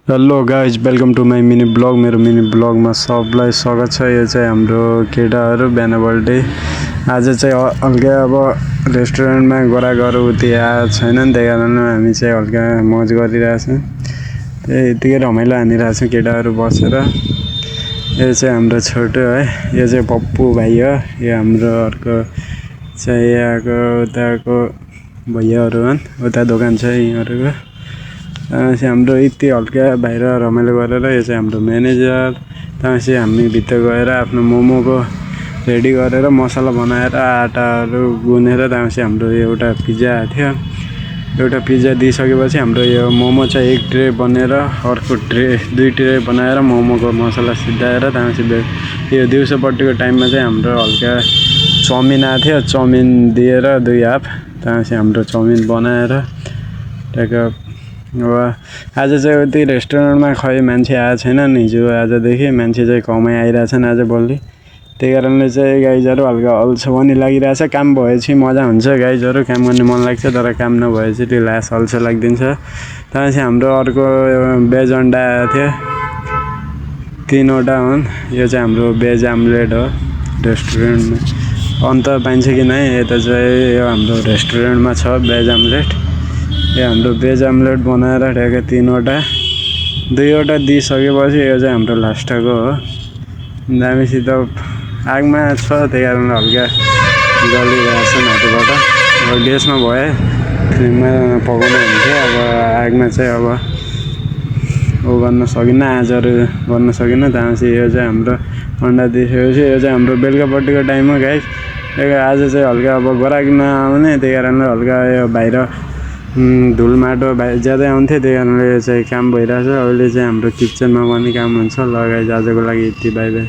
Hello guys welcome to my mini blog. मेरो mini ब्लगमा सबलाई स्वागत छ। यो चाहिँ हाम्रो केटाहरू बिहान बर्थडे। आज चाहिँ हल्का अब रेस्टुरेन्टमा गराएको उति आएको छैनन्, त्यही कारण हामी चाहिँ हल्का मौज गरिरहेछौँ। त्यही यतिकै रमाइलो हानिरहेछौँ केटाहरू बसेर। यो चाहिँ हाम्रो छोटो है, यो चाहिँ पप्पू भाइ हो। यो हाम्रो अर्को चाहिँ यहाँको उताको भैयाहरू हुन्, उता दोकान छ यिनीहरूको। चाहिँ हाम्रो यति हल्का बाहिर रमाइलो गरेर यो चाहिँ हाम्रो म्यानेजर। त्यहाँपछि हामी भित्र गएर आफ्नो मोमोको रेडी गरेर मसला बनाएर आटाहरू गुनेर त्यहाँपछि हाम्रो एउटा पिज्जा थियो। एउटा पिज्जा दिइसकेपछि हाम्रो यो मोमो चाहिँ एक ट्रे बनेर अर्को ट्रे दुई ट्रे बनाएर मोमोको मसला सिद्धाएर त्यहाँपछि यो दिउँसोपट्टिको टाइममा चाहिँ हाम्रो हल्का चाउमिन आएको थियो। चाउमिन दिएर दुई हाफ त्यहाँपछि हाम्रो चाउमिन बनाएर ट्याक। अब आज चाहिँ उति रेस्टुरेन्टमा खै मान्छे आएको छैनन्। हिजो आजदेखि मान्छे चाहिँ कमै आइरहेछन् आज भोलि। त्यही कारणले चाहिँ गाइजहरू हल्का अल्छो पनि लागिरहेछ। काम भएपछि मजा हुन्छ, गाइजहरू काम गर्ने मन लाग्छ, तर काम नभएपछि त्यो लास अल्छो लाग्दिन्छ। त्यहाँपछि हाम्रो अर्को भेज अन्डा आएको थियो, 3वटा हुन्। यो चाहिँ हाम्रो भेज आम्लेट हो रेस्टुरेन्टमा। अन्त पाइन्छ कि नै यता चाहिँ यो हाम्रो रेस्टुरेन्टमा छ भेज आम्लेट। यो हाम्रो भेज आम्लेट बनाएर ठ्याक्कै 3वटा 2वटा दिइसकेपछि यो चाहिँ हाम्रो लास्टको हो। दामीसित आगमा छ, त्यही कारण हल्का जलिरहेछ माथिबाट। अब ग्यासमा भए फ्लेममा पकाउनु हुन्थ्यो, अब आगमा चाहिँ अब ऊ गर्न सकिनँ, आजहरू गर्न सकिनँ। त्यहाँपछि यो चाहिँ हाम्रो अन्डा दिइसकेपछि यो चाहिँ हाम्रो बेलुकापट्टिको टाइममा गाइस। आज चाहिँ हल्का अब ग्राहक नआउने, त्यही कारणले हल्का यो बाहिर धुल माटो ज्यादै आउँथ्यो, त्यही कारणले चाहिँ काम भइरहेछ। अहिले चाहिँ हाम्रो किचनमा पनि काम हुन्छ। ल गाइस आजको लागि यति, बाई बाई।